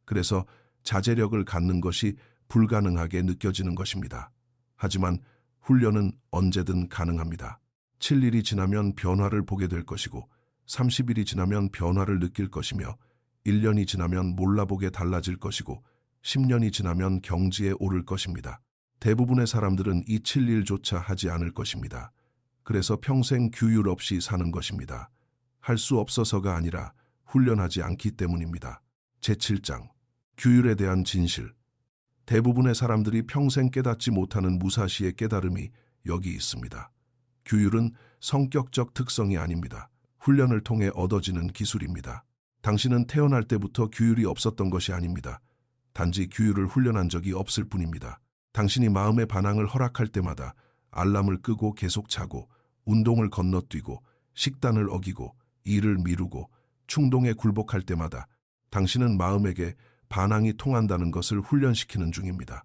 그래서 자제력을 갖는 것이 불가능하게 느껴지는 것입니다. 하지만 훈련은 언제든 가능합니다. 7일이 지나면 변화를 보게 될 것이고 30일이 지나면 변화를 느낄 것이며 1년이 지나면 몰라보게 달라질 것이고 10년이 지나면 경지에 오를 것입니다. 대부분의 사람들은 이 7일조차 하지 않을 것입니다. 그래서 평생 규율 없이 사는 것입니다. 할 수 없어서가 아니라 훈련하지 않기 때문입니다. 제7장 규율에 대한 진실. 대부분의 사람들이 평생 깨닫지 못하는 무사시의 깨달음이 여기 있습니다. 규율은 성격적 특성이 아닙니다. 훈련을 통해 얻어지는 기술입니다. 당신은 태어날 때부터 규율이 없었던 것이 아닙니다. 단지 규율을 훈련한 적이 없을 뿐입니다. 당신이 마음의 반항을 허락할 때마다 알람을 끄고 계속 자고 운동을 건너뛰고 식단을 어기고 일을 미루고 충동에 굴복할 때마다 당신은 마음에게 반항이 통한다는 것을 훈련시키는 중입니다.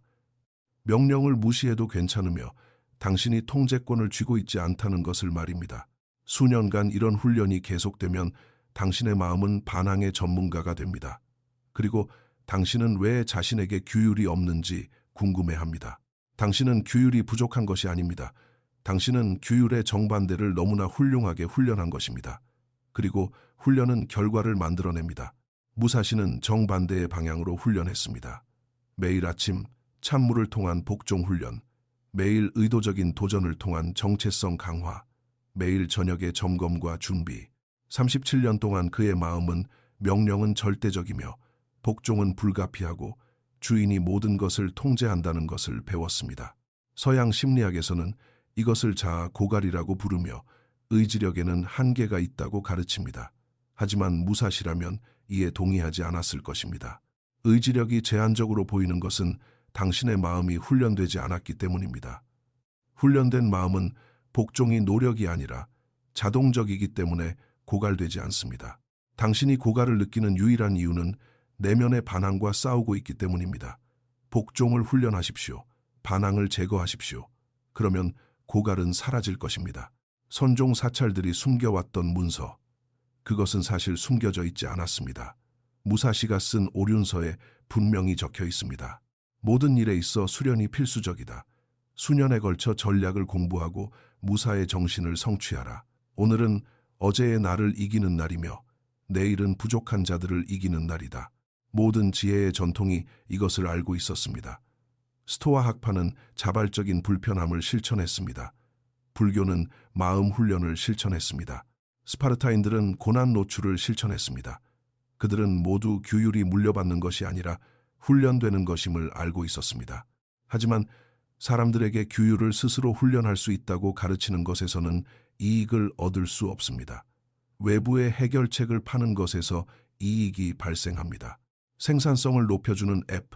명령을 무시해도 괜찮으며 당신이 통제권을 쥐고 있지 않다는 것을 말입니다. 수년간 이런 훈련이 계속되면 당신의 마음은 반항의 전문가가 됩니다. 그리고 당신은 왜 자신에게 규율이 없는지 궁금해합니다. 당신은 규율이 부족한 것이 아닙니다. 당신은 규율의 정반대를 너무나 훌륭하게 훈련한 것입니다. 그리고 훈련은 결과를 만들어냅니다. 무사시는 정반대의 방향으로 훈련했습니다. 매일 아침 찬물을 통한 복종 훈련, 매일 의도적인 도전을 통한 정체성 강화, 매일 저녁의 점검과 준비. 37년 동안 그의 마음은 명령은 절대적이며 복종은 불가피하고 주인이 모든 것을 통제한다는 것을 배웠습니다. 서양 심리학에서는 이것을 자아 고갈이라고 부르며 의지력에는 한계가 있다고 가르칩니다. 하지만 무사시라면 이에 동의하지 않았을 것입니다. 의지력이 제한적으로 보이는 것은 당신의 마음이 훈련되지 않았기 때문입니다. 훈련된 마음은 복종이 노력이 아니라 자동적이기 때문에 고갈되지 않습니다. 당신이 고갈을 느끼는 유일한 이유는 내면의 반항과 싸우고 있기 때문입니다. 복종을 훈련하십시오. 반항을 제거하십시오. 그러면 고갈은 사라질 것입니다. 선종 사찰들이 숨겨왔던 문서, 그것은 사실 숨겨져 있지 않았습니다. 무사시가 쓴 오륜서에 분명히 적혀 있습니다. 모든 일에 있어 수련이 필수적이다. 수년에 걸쳐 전략을 공부하고 무사의 정신을 성취하라. 오늘은 어제의 나를 이기는 날이며 내일은 부족한 자들을 이기는 날이다. 모든 지혜의 전통이 이것을 알고 있었습니다. 스토아 학파는 자발적인 불편함을 실천했습니다. 불교는 마음 훈련을 실천했습니다. 스파르타인들은 고난 노출을 실천했습니다. 그들은 모두 규율이 물려받는 것이 아니라 훈련되는 것임을 알고 있었습니다. 하지만 사람들에게 규율을 스스로 훈련할 수 있다고 가르치는 것에서는 이익을 얻을 수 없습니다. 외부의 해결책을 파는 것에서 이익이 발생합니다. 생산성을 높여주는 앱,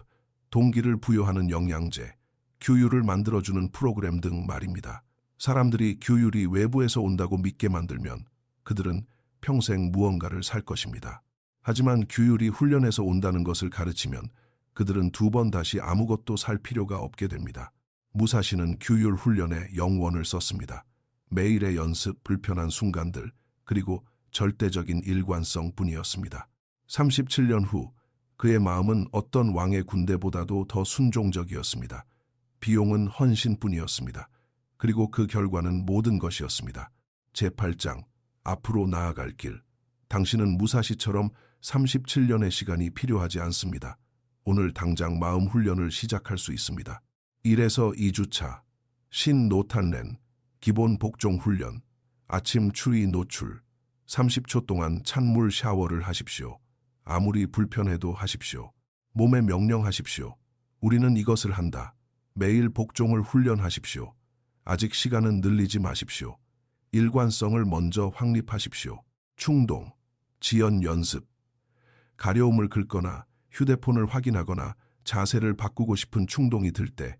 동기를 부여하는 영양제, 규율을 만들어주는 프로그램 등 말입니다. 사람들이 규율이 외부에서 온다고 믿게 만들면 그들은 평생 무언가를 살 것입니다. 하지만 규율이 훈련에서 온다는 것을 가르치면 그들은 두 번 다시 아무것도 살 필요가 없게 됩니다. 무사시는 규율 훈련에 영원을 썼습니다. 매일의 연습, 불편한 순간들, 그리고 절대적인 일관성 뿐이었습니다. 37년 후 그의 마음은 어떤 왕의 군대보다도 더 순종적이었습니다. 비용은 헌신뿐이었습니다. 그리고 그 결과는 모든 것이었습니다. 제8장, 앞으로 나아갈 길. 당신은 무사시처럼 37년의 시간이 필요하지 않습니다. 오늘 당장 마음 훈련을 시작할 수 있습니다. 1에서 2주차, 신노탄렌, 기본 복종 훈련, 아침 추위 노출, 30초 동안 찬물 샤워를 하십시오. 아무리 불편해도 하십시오. 몸에 명령하십시오. 우리는 이것을 한다. 매일 복종을 훈련하십시오. 아직 시간은 늘리지 마십시오. 일관성을 먼저 확립하십시오. 충동, 지연 연습. 가려움을 긁거나 휴대폰을 확인하거나 자세를 바꾸고 싶은 충동이 들 때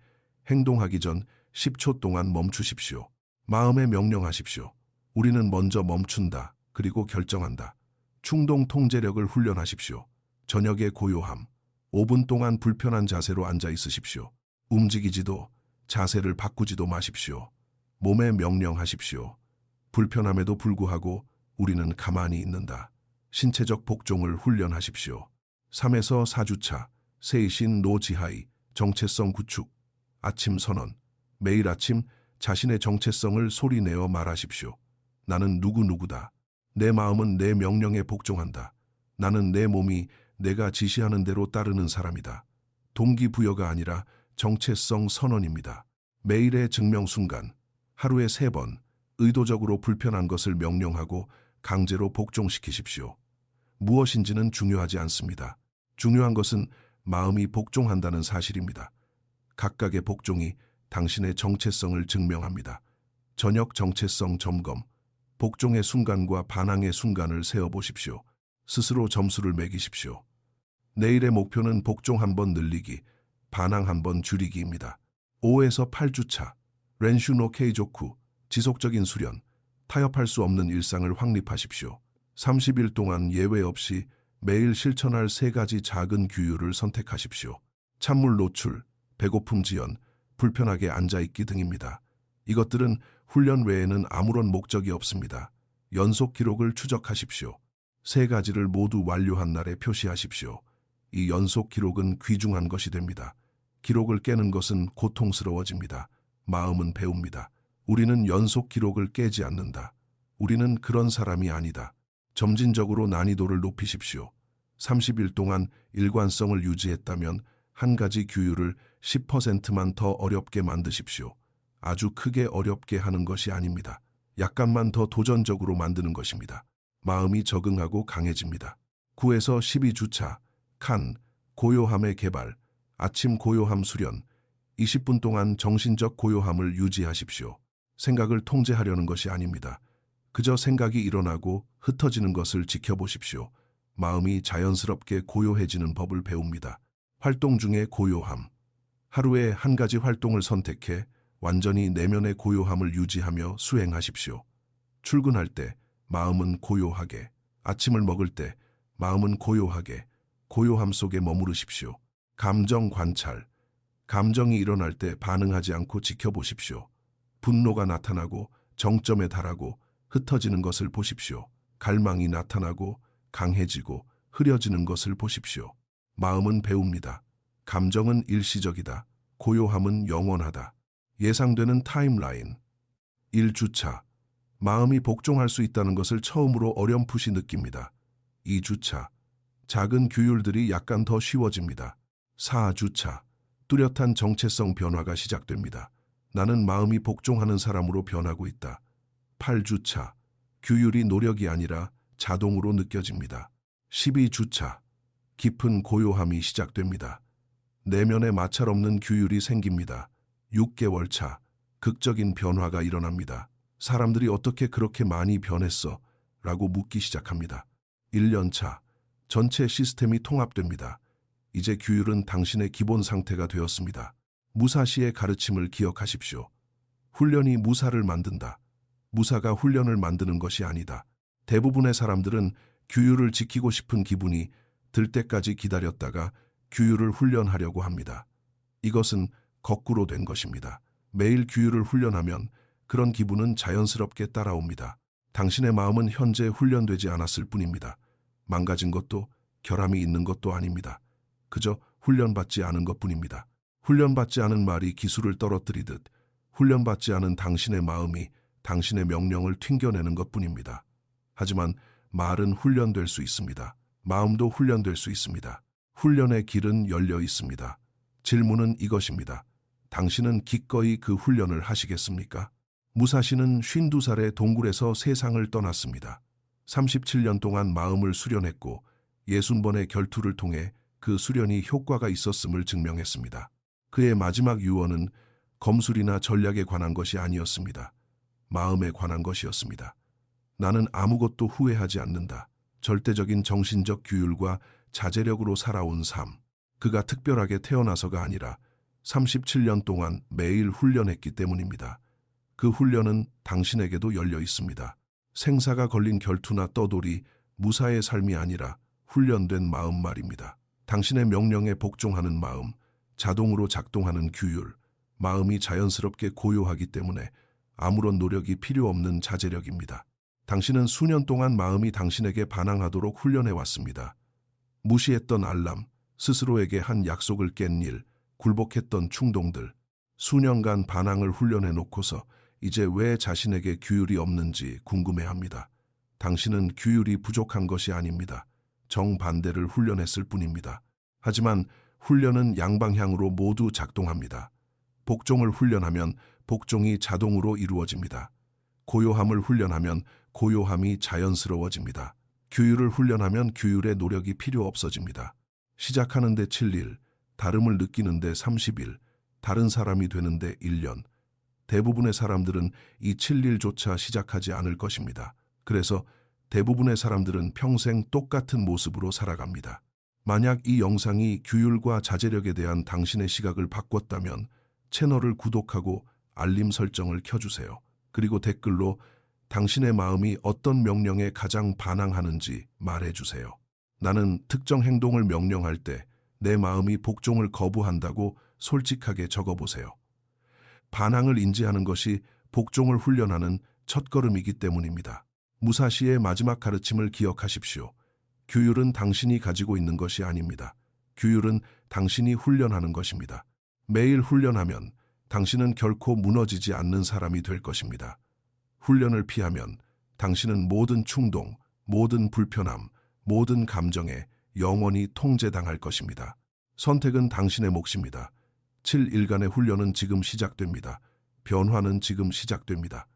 행동하기 전 10초 동안 멈추십시오. 마음에 명령하십시오. 우리는 먼저 멈춘다. 그리고 결정한다. 충동 통제력을 훈련하십시오. 저녁의 고요함. 5분 동안 불편한 자세로 앉아 있으십시오. 움직이지도 자세를 바꾸지도 마십시오. 몸에 명령하십시오. 불편함에도 불구하고 우리는 가만히 있는다. 신체적 복종을 훈련하십시오. 3에서 4주차, 세이신 노지하이, 정체성 구축, 아침 선언. 매일 아침 자신의 정체성을 소리내어 말하십시오. 나는 누구누구다. 내 마음은 내 명령에 복종한다. 나는 내 몸이 내가 지시하는 대로 따르는 사람이다. 동기부여가 아니라 정체성 선언입니다. 매일의 증명 순간, 하루에 3번, 의도적으로 불편한 것을 명령하고 강제로 복종시키십시오. 무엇인지는 중요하지 않습니다. 중요한 것은 마음이 복종한다는 사실입니다. 각각의 복종이 당신의 정체성을 증명합니다. 저녁 정체성 점검, 복종의 순간과 반항의 순간을 세어보십시오. 스스로 점수를 매기십시오. 내일의 목표는 복종 1번 늘리기, 반항 1번 줄이기입니다. 5에서 8주차, 렌슈노 케이조쿠, 지속적인 수련, 타협할 수 없는 일상을 확립하십시오. 30일 동안 예외 없이 매일 실천할 3가지 작은 규율을 선택하십시오. 찬물 노출, 배고픔 지연, 불편하게 앉아있기 등입니다. 이것들은 훈련 외에는 아무런 목적이 없습니다. 연속 기록을 추적하십시오. 3가지를 모두 완료한 날에 표시하십시오. 이 연속 기록은 귀중한 것이 됩니다. 기록을 깨는 것은 고통스러워집니다. 마음은 배웁니다. 우리는 연속 기록을 깨지 않는다. 우리는 그런 사람이 아니다. 점진적으로 난이도를 높이십시오. 30일 동안 일관성을 유지했다면 한 가지 규율을 10%만 더 어렵게 만드십시오. 아주 크게 어렵게 하는 것이 아닙니다. 약간만 더 도전적으로 만드는 것입니다. 마음이 적응하고 강해집니다. 9에서 12주차, 칸, 고요함의 개발, 아침 고요함 수련, 20분 동안 정신적 고요함을 유지하십시오. 생각을 통제하려는 것이 아닙니다. 그저 생각이 일어나고 흩어지는 것을 지켜보십시오. 마음이 자연스럽게 고요해지는 법을 배웁니다. 활동 중의 고요함. 하루에 한 가지 활동을 선택해 완전히 내면의 고요함을 유지하며 수행하십시오. 출근할 때 마음은 고요하게, 아침을 먹을 때 마음은 고요하게, 고요함 속에 머무르십시오. 감정 관찰. 감정이 일어날 때 반응하지 않고 지켜보십시오. 분노가 나타나고 정점에 달하고 흩어지는 것을 보십시오. 갈망이 나타나고 강해지고 흐려지는 것을 보십시오. 마음은 배웁니다. 감정은 일시적이다. 고요함은 영원하다. 예상되는 타임라인. 1주차. 마음이 복종할 수 있다는 것을 처음으로 어렴풋이 느낍니다. 2주차. 작은 규율들이 약간 더 쉬워집니다. 4주차. 뚜렷한 정체성 변화가 시작됩니다. 나는 마음이 복종하는 사람으로 변하고 있다. 8주차. 규율이 노력이 아니라 자동으로 느껴집니다. 12주차. 깊은 고요함이 시작됩니다. 내면에 마찰 없는 규율이 생깁니다. 6개월 차. 극적인 변화가 일어납니다. 사람들이 어떻게 그렇게 많이 변했어? 라고 묻기 시작합니다. 1년 차. 전체 시스템이 통합됩니다. 이제 규율은 당신의 기본 상태가 되었습니다. 무사시의 가르침을 기억하십시오. 훈련이 무사를 만든다. 무사가 훈련을 만드는 것이 아니다. 대부분의 사람들은 규율을 지키고 싶은 기분이 들 때까지 기다렸다가 규율을 훈련하려고 합니다. 이것은 거꾸로 된 것입니다. 매일 규율을 훈련하면 그런 기분은 자연스럽게 따라옵니다. 당신의 마음은 현재 훈련되지 않았을 뿐입니다. 망가진 것도 결함이 있는 것도 아닙니다. 그저 훈련받지 않은 것뿐입니다. 훈련받지 않은 말이 기술을 떨어뜨리듯 훈련받지 않은 당신의 마음이 당신의 명령을 튕겨내는 것뿐입니다. 하지만 말은 훈련될 수 있습니다. 마음도 훈련될 수 있습니다. 훈련의 길은 열려 있습니다. 질문은 이것입니다. 당신은 기꺼이 그 훈련을 하시겠습니까? 무사시는 52살의 동굴에서 세상을 떠났습니다. 37년 동안 마음을 수련했고 60번의 결투를 통해 그 수련이 효과가 있었음을 증명했습니다. 그의 마지막 유언은 검술이나 전략에 관한 것이 아니었습니다. 마음에 관한 것이었습니다. 나는 아무것도 후회하지 않는다. 절대적인 정신적 규율과 자제력으로 살아온 삶. 그가 특별하게 태어나서가 아니라 37년 동안 매일 훈련했기 때문입니다. 그 훈련은 당신에게도 열려 있습니다. 생사가 걸린 결투나 떠돌이, 무사의 삶이 아니라 훈련된 마음 말입니다. 당신의 명령에 복종하는 마음, 자동으로 작동하는 규율, 마음이 자연스럽게 고요하기 때문에 아무런 노력이 필요 없는 자제력입니다. 당신은 수년 동안 마음이 당신에게 반항하도록 훈련해왔습니다. 무시했던 알람, 스스로에게 한 약속을 깬 일, 굴복했던 충동들, 수년간 반항을 훈련해 놓고서 이제 왜 자신에게 규율이 없는지 궁금해합니다. 당신은 규율이 부족한 것이 아닙니다. 정반대를 훈련했을 뿐입니다. 하지만 훈련은 양방향으로 모두 작동합니다. 복종을 훈련하면 복종이 자동으로 이루어집니다. 고요함을 훈련하면 고요함이 자연스러워집니다. 규율을 훈련하면 규율의 노력이 필요 없어집니다. 시작하는데 7일, 다름을 느끼는데 30일, 다른 사람이 되는데 1년. 대부분의 사람들은 이 7일조차 시작하지 않을 것입니다. 그래서 대부분의 사람들은 평생 똑같은 모습으로 살아갑니다. 만약 이 영상이 규율과 자제력에 대한 당신의 시각을 바꿨다면 채널을 구독하고 알림 설정을 켜주세요. 그리고 댓글로 당신의 마음이 어떤 명령에 가장 반항하는지 말해주세요. 나는 특정 행동을 명령할 때 내 마음이 복종을 거부한다고 솔직하게 적어보세요. 반항을 인지하는 것이 복종을 훈련하는 첫걸음이기 때문입니다. 무사시의 마지막 가르침을 기억하십시오. 규율은 당신이 가지고 있는 것이 아닙니다. 규율은 당신이 훈련하는 것입니다. 매일 훈련하면 당신은 결코 무너지지 않는 사람이 될 것입니다. 훈련을 피하면 당신은 모든 충동, 모든 불편함, 모든 감정에 영원히 통제당할 것입니다. 선택은 당신의 몫입니다. 7일간의 훈련은 지금 시작됩니다. 변화는 지금 시작됩니다.